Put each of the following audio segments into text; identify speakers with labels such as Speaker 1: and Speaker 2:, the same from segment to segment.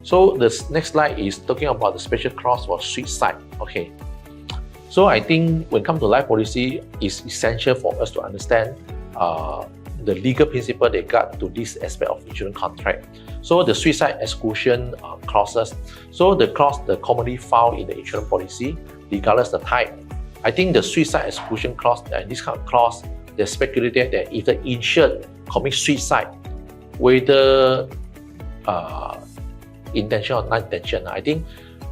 Speaker 1: So this next slide is talking about the special clause for suicide. Okay. So I think when it comes to life policy, it's essential for us to understand the legal principle they got to this aspect of insurance contract. So the suicide exclusion clauses. So the clause the commonly found in the insurance policy, regardless the type. I think the suicide exclusion clause and this kind of clause, they speculated that if the insured commits suicide, whether intentional or non-intentional, I think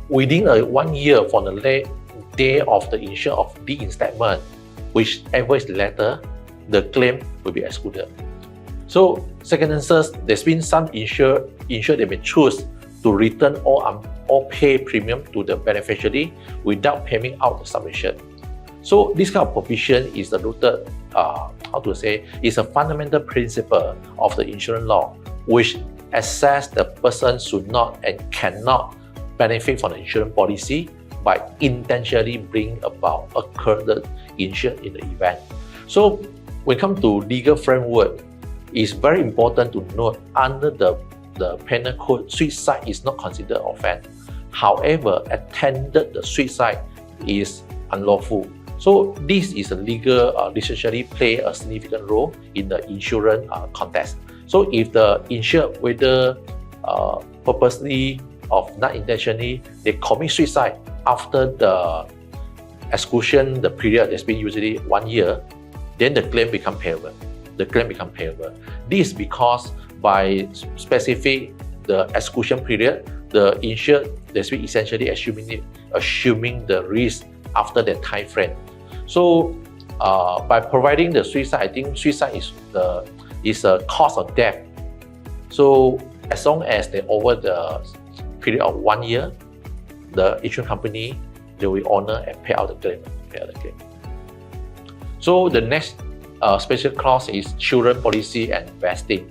Speaker 1: within 1 year from the day of the insured of reinstatement, whichever is later, the claim will be excluded. So second instance, there's been some insured they may choose to return all pay premium to the beneficiary without paying out the sum assured. So this kind of provision is the rooted, is a fundamental principle of the insurance law, which assess the person should not and cannot benefit from the insurance policy by intentionally bring about occurred injured in the event. So when it comes to legal framework, it's very important to note under the penal code, suicide is not considered offense. However, attempted the suicide is unlawful. So this is a legal necessarily play a significant role in the insurance context. So if the insured, whether purposely or not intentionally, they commit suicide after the exclusion, the period that's been usually 1 year, then the claim become payable. This is because by specific the exclusion period, the insured that's been essentially assuming the risk after that time frame. So by providing the suicide, I think suicide is a cause of death. So as long as they over the period of 1 year, the insurance company, they will honor and pay out the claim. So the next special clause is children policy and vesting.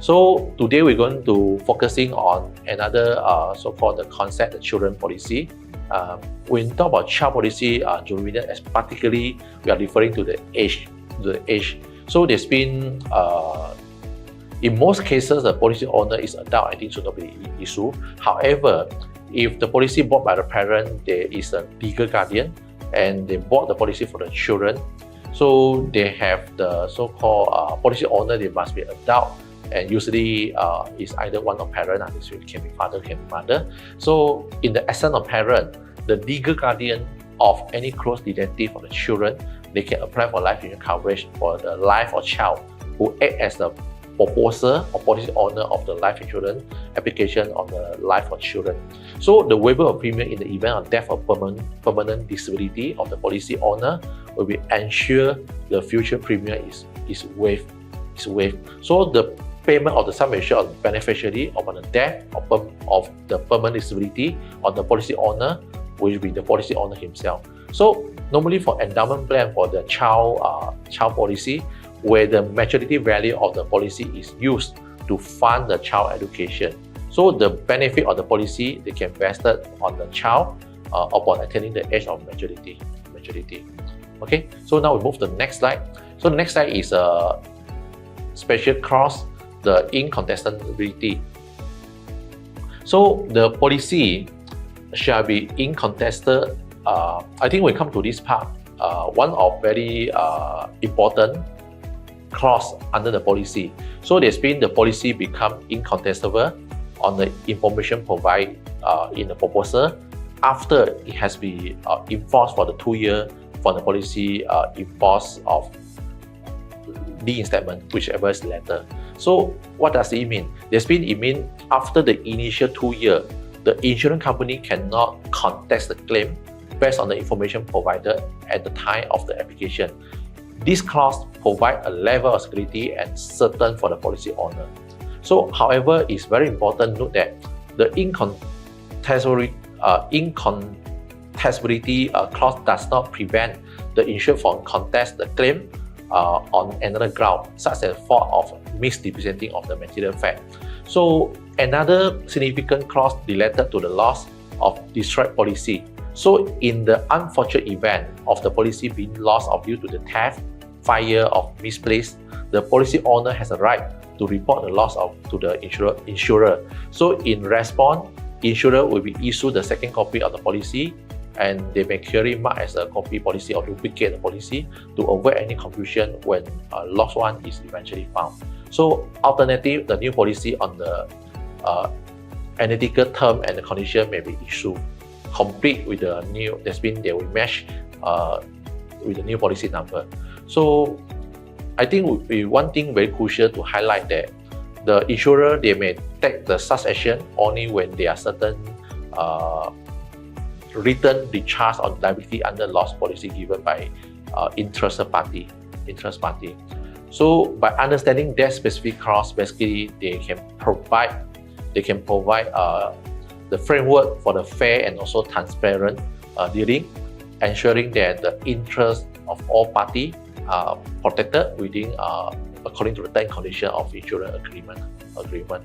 Speaker 1: So today we're going to focusing on another so-called the concept, the children policy. When we talk about child policy, as particularly we are referring to the age. So there's been in most cases the policy owner is adult, I think should not be an issue. However, if the policy bought by the parent, there is a legal guardian and they bought the policy for the children. So they have the so-called policy owner, they must be adult, and usually it's either one of parent, it can be father, can be mother. So in the essence of parent, the legal guardian of any close relative of the children, they can apply for life insurance coverage for the life of child who act as the proposer or policy owner of the life insurance application on the life of children. So the waiver of premium in the event of death or permanent disability of the policy owner will be ensure the future premium is waived. So the payment of the sum assured of the beneficiary upon the death of the permanent disability of the policy owner will be the policy owner himself. So normally for endowment plan for the child policy, where the maturity value of the policy is used to fund the child education. So the benefit of the policy, they can vest it on the child upon attaining the age of maturity. Okay, so now we move to the next slide. So the next slide is a special clause, the incontestability. So the policy shall be incontested. I think when we come to this part, one of very important clause under the policy. So there's been the policy become incontestable on the information provided in the proposal after it has been enforced for the 2 year for the policy enforced of reinstatement, whichever is later. So what does it mean? It means after the initial 2 year, the insurance company cannot contest the claim based on the information provided at the time of the application. This clause provides a level of security and certain for the policy owner. So, however, it's very important to note that the incontestability clause does not prevent the insured from contest the claim on another ground, such as fault of misrepresenting of the material fact. So, another significant clause related to the loss of destroyed policy. So in the unfortunate event of the policy being lost due to the theft, fire, or misplaced, the policy owner has a right to report the loss to the insurer. So in response, insurer will be issued the second copy of the policy, and they may clearly mark as a copy policy or duplicate the policy to avoid any confusion when a lost one is eventually found. So alternative, the new policy on the analytical term and the condition may be issued complete with the new, that's mean they will match with the new policy number. So I think one thing very crucial to highlight that the insurer, they may take the such action only when there are certain written discharge on liability under loss policy given by interest party. So by understanding that specific clause, basically they can provide the framework for the fair and also transparent dealing, ensuring that the interests of all parties are protected within according to the terms and conditions of insurance agreement.